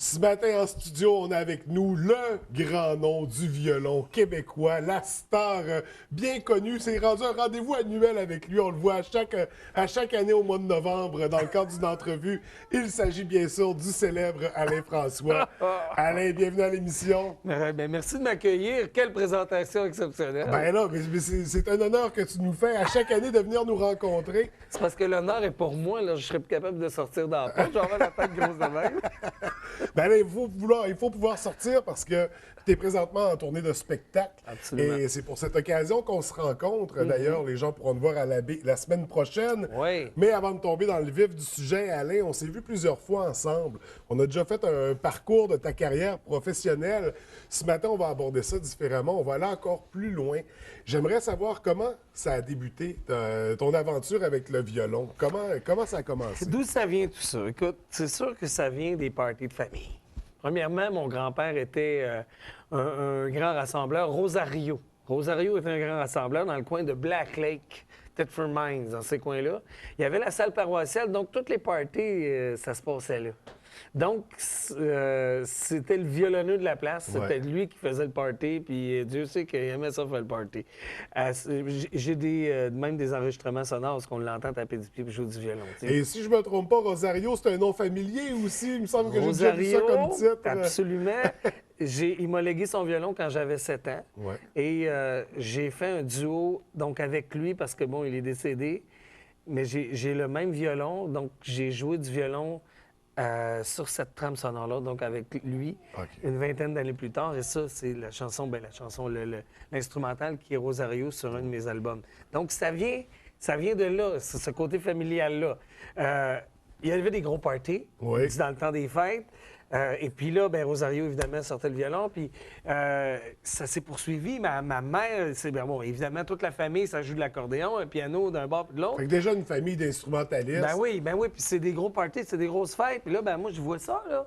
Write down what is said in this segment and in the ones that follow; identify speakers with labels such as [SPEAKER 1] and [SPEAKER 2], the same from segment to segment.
[SPEAKER 1] Ce matin en studio, on a avec nous le grand nom du violon québécois, la star bien connue. C'est rendu un rendez-vous annuel avec lui. On le voit à chaque année au mois de novembre dans le cadre d'une entrevue. Il s'agit bien sûr du célèbre Alain François. Alain, bienvenue à l'émission.
[SPEAKER 2] Merci de m'accueillir. Quelle présentation exceptionnelle.
[SPEAKER 1] Ben là, mais c'est un honneur que tu nous fais à chaque année de venir nous rencontrer.
[SPEAKER 2] C'est parce que l'honneur est pour moi. Là, je serais plus capable de sortir dans la porte. J'aurais la tête grosse de même.
[SPEAKER 1] Ben là, il faut pouvoir sortir parce que tu es présentement en tournée de spectacle.
[SPEAKER 2] Absolument.
[SPEAKER 1] Et c'est pour cette occasion qu'on se rencontre. D'ailleurs, les gens pourront te voir à la baie la semaine prochaine.
[SPEAKER 2] Oui.
[SPEAKER 1] Mais avant de tomber dans le vif du sujet, Alain, on s'est vu plusieurs fois ensemble. On a déjà fait un parcours de ta carrière professionnelle. Ce matin, on va aborder ça différemment. On va aller encore plus loin. J'aimerais savoir comment ça a débuté, ton aventure avec le violon. Comment ça a commencé?
[SPEAKER 2] D'où ça vient tout ça? Écoute, c'est sûr que ça vient des parties de famille. Premièrement, mon grand-père était un grand rassembleur, Rosario. Rosario était un grand rassembleur dans le coin de Black Lake, Thetford Mines, dans ces coins-là. Il y avait la salle paroissiale, donc toutes les parties, ça se passait là. Donc, c'était le violonneux de la place. C'était lui qui faisait le party, puis Dieu sait qu'il aimait ça faire le party. J'ai même des enregistrements sonores parce qu'on l'entend taper du pied et jouer du violon. T'sais.
[SPEAKER 1] Et si je me trompe pas, Rosario, c'est un nom familier aussi. Il me semble que j'ai déjà vu ça comme titre.
[SPEAKER 2] Absolument. Il m'a légué son violon quand j'avais 7 ans.
[SPEAKER 1] Ouais.
[SPEAKER 2] Et j'ai fait un duo donc avec lui parce que, bon, il est décédé. Mais j'ai le même violon, donc j'ai joué du violon sur cette trame sonore-là, donc avec lui, une vingtaine d'années plus tard. Et ça, c'est l'instrumental qui est Rosario sur un de mes albums. Donc, ça vient de là, ce côté familial-là. Il y avait des gros parties dans le temps des fêtes. Et puis là, ben, Rosario, évidemment, sortait le violon. Puis ça s'est poursuivi. Ma mère, bon, évidemment, toute la famille, ça joue de l'accordéon, un piano d'un bord puis de l'autre.
[SPEAKER 1] Fait que déjà une famille d'instrumentalistes.
[SPEAKER 2] Ben oui. Puis c'est des gros parties, c'est des grosses fêtes. Puis là, ben moi, je vois ça, là.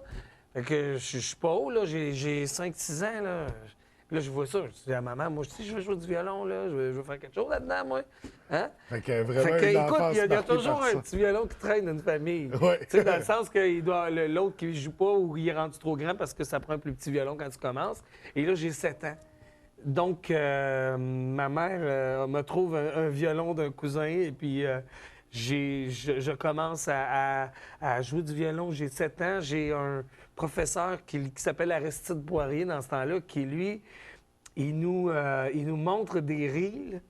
[SPEAKER 2] Fait que je suis pas haut, là. J'ai 5-6 ans, là. Puis là, je vois ça. Je dis à maman, moi aussi, je veux jouer du violon, là. Je veux faire quelque chose là-dedans, moi. Hein?
[SPEAKER 1] Fait que vraiment,
[SPEAKER 2] écoute, il y a toujours un petit violon qui traîne dans une famille.
[SPEAKER 1] Ouais.
[SPEAKER 2] Tu sais, dans le sens que l'autre qui ne joue pas ou il est rendu trop grand parce que ça prend un plus petit violon quand tu commences. Et là, j'ai 7 ans. Donc, ma mère me trouve un violon d'un cousin et puis je commence à jouer du violon. J'ai 7 ans. J'ai un professeur qui s'appelle Aristide Poirier dans ce temps-là qui, lui, il nous montre des reels,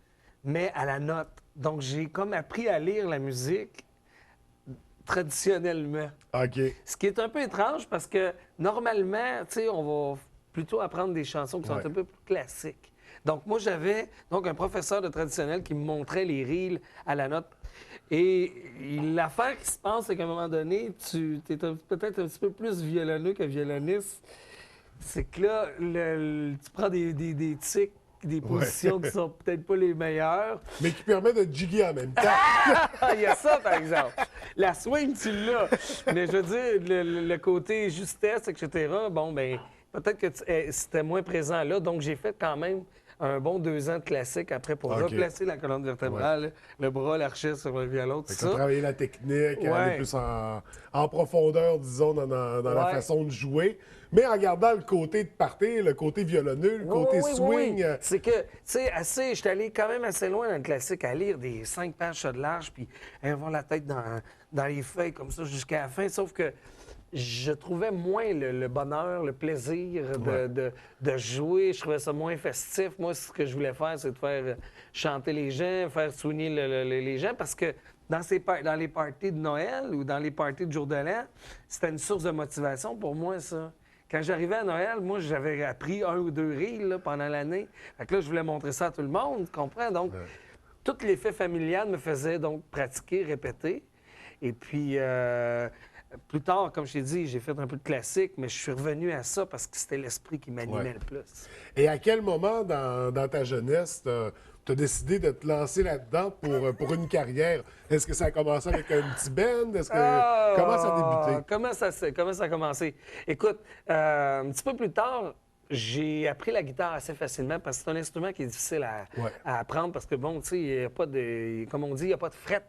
[SPEAKER 2] mais à la note. Donc, j'ai comme appris à lire la musique traditionnellement.
[SPEAKER 1] OK.
[SPEAKER 2] Ce qui est un peu étrange parce que normalement, tu sais, on va plutôt apprendre des chansons qui sont un peu plus classiques. Donc, moi, j'avais un professeur de traditionnel qui me montrait les reels à la note. Et l'affaire qui se passe, c'est qu'à un moment donné, tu es peut-être un petit peu plus violonneux que violoniste. C'est que là, tu prends des tics, des positions qui sont peut-être pas les meilleures.
[SPEAKER 1] Mais qui permet de jigger en même temps.
[SPEAKER 2] Il y a ça, par exemple. La swing, tu l'as. Mais je veux dire, le côté justesse, etc., bon, ben peut-être que c'était moins présent là. Donc, j'ai fait quand même un bon 2 ans de classique après pour replacer la colonne vertébrale, le bras, l'archet sur le violon, tout ça.
[SPEAKER 1] Travailler la technique, aller plus en profondeur, disons, dans la façon de jouer. Mais en gardant le côté de party, le côté violonneux, le côté swing.
[SPEAKER 2] Oui. C'est que, tu sais, j'étais allé quand même assez loin dans le classique à lire des 5 pages ça de large, puis avoir la tête dans les feuilles comme ça jusqu'à la fin. Sauf que je trouvais moins le bonheur, le plaisir de jouer. Je trouvais ça moins festif. Moi, ce que je voulais faire, c'est de faire chanter les gens, faire swinger les gens, parce que dans les parties de Noël ou dans les parties de jour de l'an, c'était une source de motivation pour moi, ça. Quand j'arrivais à Noël, moi, j'avais appris 1 ou 2 reels là, pendant l'année. Fait que là, je voulais montrer ça à tout le monde, tu comprends? Donc, tout l'effet familial me faisait donc pratiquer, répéter. Et puis, plus tard, comme je t'ai dit, j'ai fait un peu de classique, mais je suis revenu à ça parce que c'était l'esprit qui m'animait le plus.
[SPEAKER 1] Et à quel moment dans ta jeunesse, tu as décidé de te lancer là-dedans pour une carrière? Est-ce que ça a commencé avec un petit band? Comment ça a débuté?
[SPEAKER 2] Comment ça a commencé? Écoute, un petit peu plus tard, j'ai appris la guitare assez facilement parce que c'est un instrument qui est difficile à apprendre parce que, bon, tu sais, il n'y a pas de... Comme on dit, il n'y a pas de fret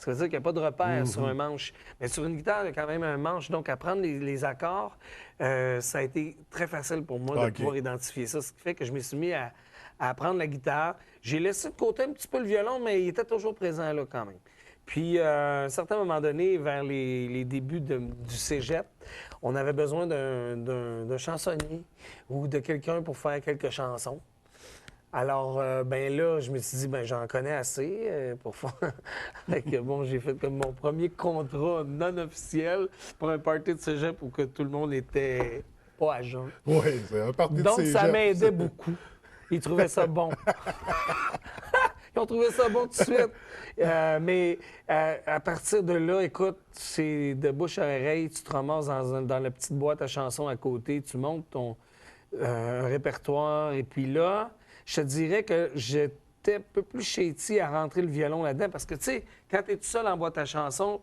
[SPEAKER 2] Ça veut dire qu'il n'y a pas de repère sur un manche. Mais sur une guitare, il y a quand même un manche. Donc, apprendre les accords, ça a été très facile pour moi de pouvoir identifier ça. Ce qui fait que je me suis mis à apprendre la guitare. J'ai laissé de côté un petit peu le violon, mais il était toujours présent là quand même. Puis, à un certain moment donné, vers les débuts du cégep, on avait besoin d'un chansonnier ou de quelqu'un pour faire quelques chansons. Alors, ben là, je me suis dit, ben j'en connais assez pour faire... bon, j'ai fait comme mon premier contrat non officiel pour un party de cégep où que tout le monde était pas à jeun.
[SPEAKER 1] Oui, c'est un party de
[SPEAKER 2] Donc,
[SPEAKER 1] cégep.
[SPEAKER 2] ça m'aidait beaucoup. Ils trouvaient ça bon. Ils ont trouvé ça bon tout de suite. Mais à partir de là, écoute, c'est de bouche à oreille, tu te ramasses dans la petite boîte à chansons à côté, tu montes ton répertoire. Et puis là, je te dirais que j'étais un peu plus shady à rentrer le violon là-dedans parce que, tu sais, quand tu es tout seul en boîte à chansons,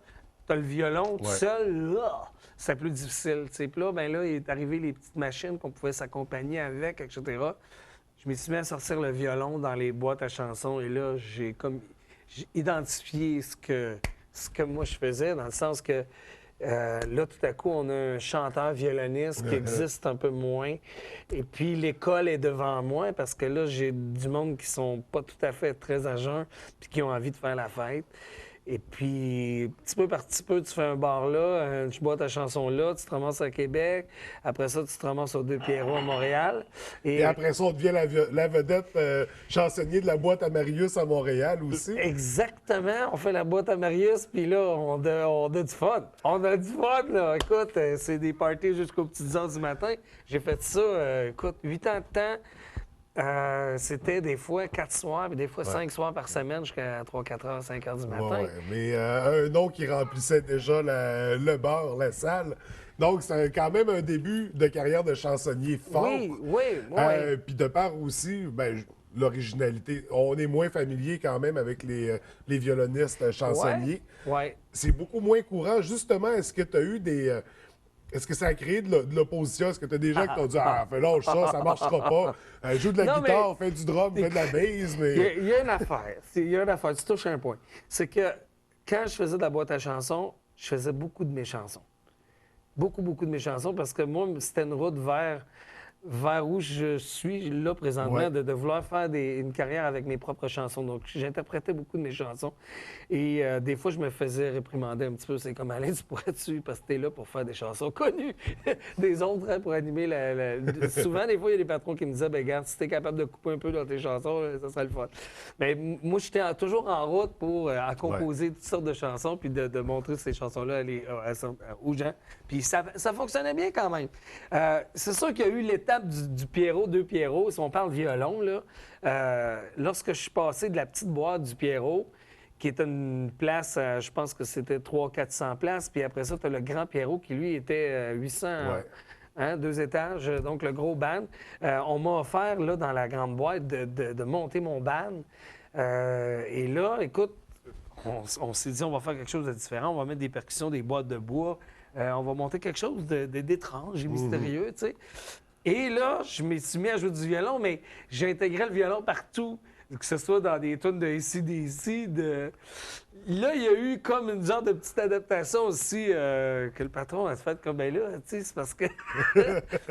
[SPEAKER 2] tu as le violon tout seul, là, c'est plus difficile. Tu sais. Puis là, ben là, il est arrivé les petites machines qu'on pouvait s'accompagner avec, etc. Je me suis mis à sortir le violon dans les boîtes à chansons et là, j'ai identifié ce que moi je faisais, dans le sens que là, tout à coup, on a un chanteur violoniste qui existe un peu moins. Et puis, l'école est devant moi parce que là, j'ai du monde qui sont pas tout à fait très à jeun puis qui ont envie de faire la fête. Et puis, petit peu par petit peu, tu fais un bar là, tu bois ta chanson là, tu te ramasses à Québec. Après ça, tu te ramasses aux Deux Pierrots à Montréal.
[SPEAKER 1] Et après ça, on devient la vedette chansonnier de la boîte à Marius à Montréal aussi.
[SPEAKER 2] Exactement. On fait la boîte à Marius, puis là, on a du fun. On a du fun, là. Écoute, c'est des parties jusqu'aux petites heures du matin. J'ai fait ça, écoute, 8 ans de temps. C'était des fois 4 soirs, puis des fois 5 soirs par semaine jusqu'à 3, 4 heures, 5 heures du matin.
[SPEAKER 1] Mais un nom qui remplissait déjà le bar, la salle. Donc, c'est quand même un début de carrière de chansonnier fort.
[SPEAKER 2] Oui.
[SPEAKER 1] Puis de part aussi, ben, l'originalité. On est moins familier quand même avec les violonistes chansonniers.
[SPEAKER 2] Ouais.
[SPEAKER 1] C'est beaucoup moins courant. Justement, est-ce que tu as eu des... Est-ce que ça a créé de l'opposition? Est-ce que tu as des gens qui t'ont dit « Ah, fais lâche ça ne marchera pas. Joue de la guitare, fais du drum, fais de la bass. » mais...
[SPEAKER 2] Il y a une affaire. Il y a une affaire. Tu touches un point. C'est que quand je faisais de la boîte à chansons, je faisais beaucoup de mes chansons. Beaucoup de mes chansons parce que moi, c'était une route vers où je suis là présentement, de vouloir faire une carrière avec mes propres chansons. Donc, j'interprétais beaucoup de mes chansons. Et des fois, je me faisais réprimander un petit peu. C'est comme, Alain, tu pourrais-tu, parce que t'es là pour faire des chansons connues, des autres hein, pour animer Souvent, des fois, il y a des patrons qui me disaient, ben regarde, si t'es capable de couper un peu dans tes chansons, ça serait le fun. Mais moi, j'étais toujours en route pour composer toutes sortes de chansons puis de montrer ces chansons-là aux gens. Puis ça fonctionnait bien quand même. C'est sûr qu'il y a eu l'étape du Pierrot, Deux Pierrots, si on parle violon, là, lorsque je suis passé de la petite boîte du Pierrot, qui est une place, je pense que c'était 300-400 places, puis après ça, tu as le Grand Pierrot qui, lui, était 800, 2 étages, donc le gros band. On m'a offert, là, dans la grande boîte, de monter mon band. Et là, écoute, on s'est dit, on va faire quelque chose de différent, on va mettre des percussions, des boîtes de bois, on va monter quelque chose d'étrange et mystérieux, tu sais. Et là, je me suis mis à jouer du violon, mais j'ai intégré le violon partout, que ce soit dans des tunes de AC/DC. Là, il y a eu comme une genre de petite adaptation aussi que le patron a fait comme, ben là, tu sais, c'est parce que...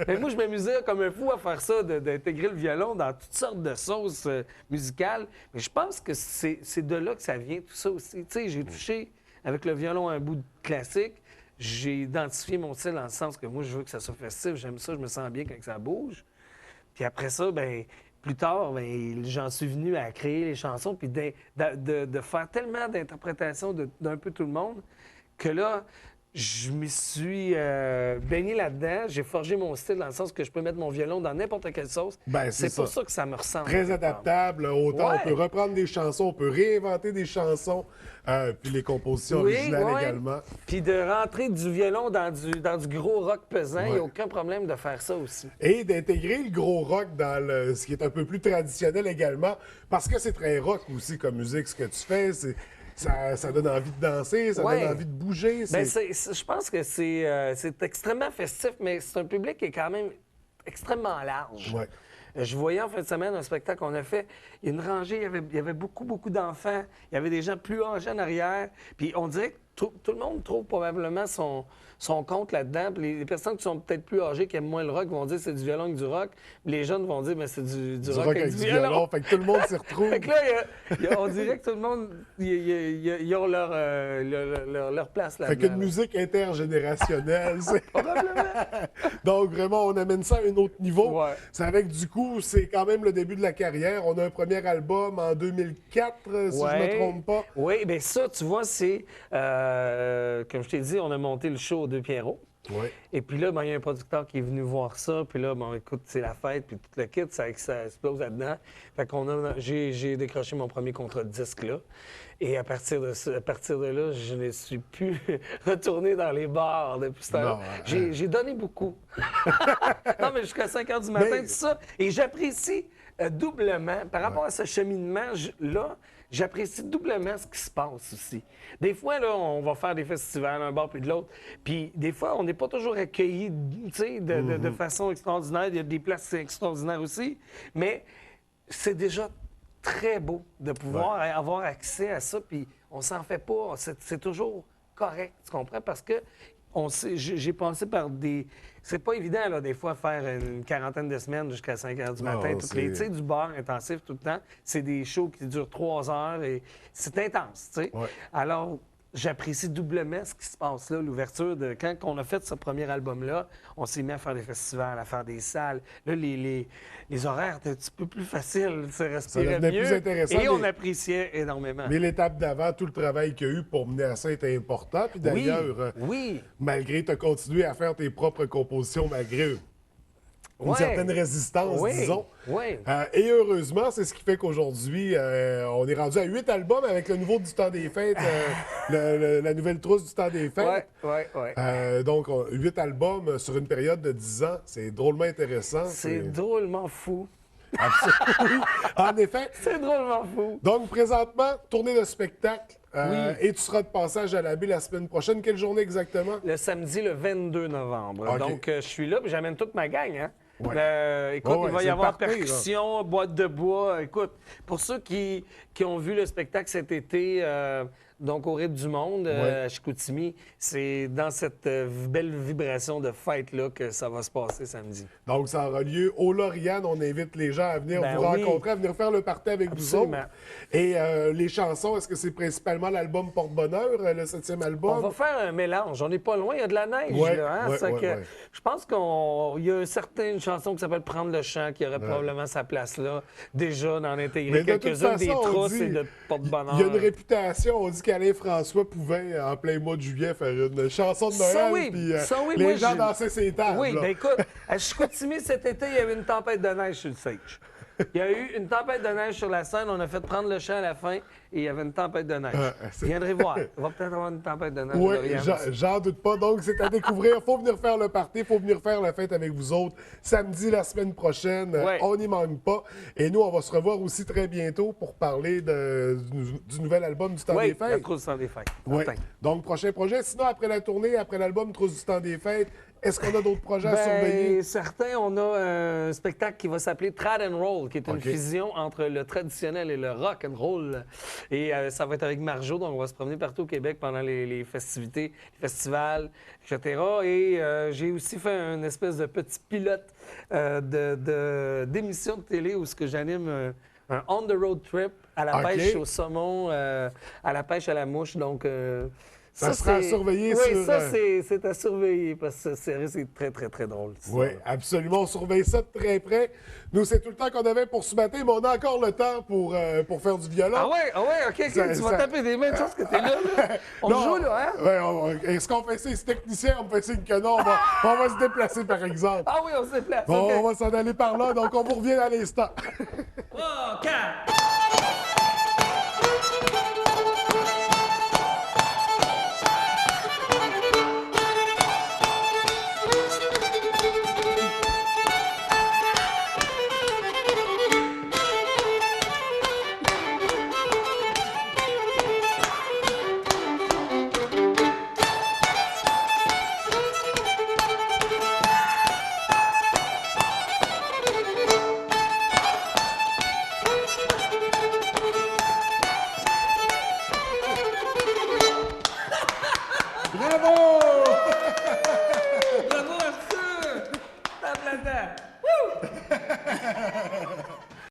[SPEAKER 2] Mais moi, je m'amusais comme un fou à faire ça, d'intégrer le violon dans toutes sortes de sauces musicales. Mais je pense que c'est de là que ça vient, tout ça aussi. Tu sais, j'ai touché avec le violon un bout de classique. J'ai identifié mon style dans le sens que moi, je veux que ça soit festif. J'aime ça, je me sens bien quand ça bouge. Puis après ça, ben plus tard, ben, j'en suis venu à créer les chansons puis de faire tellement d'interprétations d'un peu tout le monde que là, je me suis baigné là-dedans. J'ai forgé mon style dans le sens que je peux mettre mon violon dans n'importe quelle sauce.
[SPEAKER 1] Ben,
[SPEAKER 2] c'est pour ça que ça me ressemble.
[SPEAKER 1] Très adaptable. Autant on peut reprendre des chansons, on peut réinventer des chansons, puis les compositions originales également.
[SPEAKER 2] Puis de rentrer du violon dans du gros rock pesant, il n'y a aucun problème de faire ça aussi.
[SPEAKER 1] Et d'intégrer le gros rock dans ce qui est un peu plus traditionnel également, parce que c'est très rock aussi comme musique, ce que tu fais. Ça donne envie de danser, ça donne envie de bouger.
[SPEAKER 2] Bien, je pense que c'est extrêmement festif, mais c'est un public qui est quand même extrêmement large. Je voyais en fin de semaine un spectacle qu'on a fait. Il y a une rangée, il y avait beaucoup, beaucoup d'enfants. Il y avait des gens plus âgés en arrière. Puis on dirait que tout le monde trouve probablement son compte là-dedans. Puis les personnes qui sont peut-être plus âgées, qui aiment moins le rock, vont dire que c'est du violon que du rock. Puis les jeunes vont dire que c'est du rock avec du violon.
[SPEAKER 1] Fait que tout le monde s'y retrouve.
[SPEAKER 2] Fait que là, on dirait que tout le monde, ils ont leur place là-dedans.
[SPEAKER 1] Fait qu'une musique intergénérationnelle.
[SPEAKER 2] Probablement.
[SPEAKER 1] Donc, vraiment, on amène ça à un autre niveau.
[SPEAKER 2] Ouais.
[SPEAKER 1] C'est avec, du coup, c'est quand même le début de la carrière. On a un premier album en 2004, si je ne me trompe pas.
[SPEAKER 2] Oui, bien ça, tu vois, c'est, comme je t'ai dit, on a monté le show aux Deux Pierrots.
[SPEAKER 1] Oui.
[SPEAKER 2] Et puis là, ben, il y a un producteur qui est venu voir ça. Puis là, bon, écoute, c'est la fête, puis tout le kit, ça explose là-dedans. Fait j'ai décroché mon premier contrat de disque là. Et à partir de là, je ne suis plus retourné dans les bars depuis ce temps-là. J'ai donné beaucoup. Non, mais jusqu'à 5 h du matin, tout ça. Et j'apprécie doublement, par rapport à ce cheminement-là, j'apprécie doublement ce qui se passe aussi. Des fois, là, on va faire des festivals, un bar puis de l'autre, puis des fois, on n'est pas toujours accueillis, tu sais, de façon extraordinaire. Il y a des places extraordinaires aussi, mais c'est déjà très beau de pouvoir avoir accès à ça, puis on s'en fait pas. C'est toujours correct, tu comprends? Parce que j'ai passé par des... C'est pas évident, là, des fois, faire une quarantaine de semaines jusqu'à 5 h du matin. Tu sais, du bar intensif tout le temps. C'est des shows qui durent 3 heures et c'est intense, tu sais.
[SPEAKER 1] Ouais.
[SPEAKER 2] Alors, j'apprécie doublement ce qui se passe là, l'ouverture de... Quand on a fait ce premier album-là, on s'est mis à faire des festivals, à faire des salles. Là, les horaires étaient un petit peu plus faciles, se respirait mieux.
[SPEAKER 1] Plus intéressant,
[SPEAKER 2] et on appréciait énormément.
[SPEAKER 1] Mais l'étape d'avant, tout le travail qu'il y a eu pour mener à ça était important. Puis d'ailleurs, malgré tu as continué à faire tes propres compositions, malgré une certaine résistance, disons.
[SPEAKER 2] Oui.
[SPEAKER 1] Et heureusement, c'est ce qui fait qu'aujourd'hui, on est rendu à 8 albums avec le nouveau du temps des fêtes, la nouvelle trousse du temps des fêtes.
[SPEAKER 2] Oui.
[SPEAKER 1] Donc, 8 albums sur une période de 10 ans, c'est drôlement intéressant.
[SPEAKER 2] C'est drôlement fou.
[SPEAKER 1] Absolument. En effet.
[SPEAKER 2] C'est drôlement fou.
[SPEAKER 1] Donc, présentement, tournée de spectacle. Et tu seras de passage à la baie la semaine prochaine. Quelle journée exactement?
[SPEAKER 2] Le samedi, le 22 novembre.
[SPEAKER 1] Okay.
[SPEAKER 2] Donc, je suis là, puis j'amène toute ma gang, hein?
[SPEAKER 1] Ouais.
[SPEAKER 2] Écoute, il va y avoir
[SPEAKER 1] parti,
[SPEAKER 2] percussion, boîte de bois. Écoute, pour ceux qui ont vu le spectacle cet été, donc au Rythme du Monde, à Chicoutimi, c'est dans cette belle vibration de fête-là que ça va se passer samedi.
[SPEAKER 1] Donc, ça aura lieu au Lauriane. On invite les gens à venir vous rencontrer, à venir faire le party avec vous autres. Et les chansons, est-ce que c'est principalement l'album Porte-Bonheur, le 7e album?
[SPEAKER 2] On va faire un mélange. On n'est pas loin, il y a de la neige. Là, hein? Je pense qu'il y a une chanson qui s'appelle Prendre le chant, qui aurait probablement sa place là, déjà d'en intégrer quelques-unes des trousses et de Porte-Bonheur.
[SPEAKER 1] Il y a une réputation, on dit qu'Alain François pouvait, en plein mois de juillet, faire une chanson de Noël, puis les gens dansaient ses tables.
[SPEAKER 2] Oui, bien écoute, à Chicoutimi, cet été, il y avait une tempête de neige sur le stage. Il y a eu une tempête de neige sur la scène, on a fait prendre le chant à la fin et il y avait une tempête de neige. Vous viendrez voir, il va peut-être avoir une tempête de neige.
[SPEAKER 1] Oui, j'en doute pas. Donc, c'est à découvrir. Il faut venir faire le party, il faut venir faire la fête avec vous autres. Samedi, la semaine prochaine, on n'y manque pas. Et nous, on va se revoir aussi très bientôt pour parler du nouvel album du Temps des Fêtes.
[SPEAKER 2] Oui, la trousse du Temps des Fêtes.
[SPEAKER 1] Oui. Donc, prochain projet. Sinon, après la tournée, après l'album Trousse du Temps des Fêtes, est-ce qu'on a d'autres projets à surveiller?
[SPEAKER 2] Certains, on a un spectacle qui va s'appeler Trad and Roll, qui est une fusion entre le traditionnel et le rock and roll. Et ça va être avec Marjo, donc on va se promener partout au Québec pendant les festivités, les festivals, etc. Et j'ai aussi fait une espèce de petit pilote d'émission de télé où j'anime un on-the-road trip à la pêche au saumon, à la pêche à la mouche. Donc,
[SPEAKER 1] ça sera à surveiller.
[SPEAKER 2] Oui, c'est à surveiller parce que c'est très, très, très drôle.
[SPEAKER 1] Oui, absolument. On surveille ça de très près. Nous, c'est tout le temps qu'on avait pour ce matin, mais on a encore le temps pour faire du violon.
[SPEAKER 2] Ah ouais, OK. Tu vas taper des mains de choses que t'es là. On joue, là, hein?
[SPEAKER 1] Oui, est-ce qu'on fait signe technicien? On fait signe que non. On va se déplacer, par exemple.
[SPEAKER 2] Ah oui, on se déplace.
[SPEAKER 1] On va s'en aller par là, donc on vous revient à l'instant.
[SPEAKER 2] 3, 4... là-dedans. Wouh!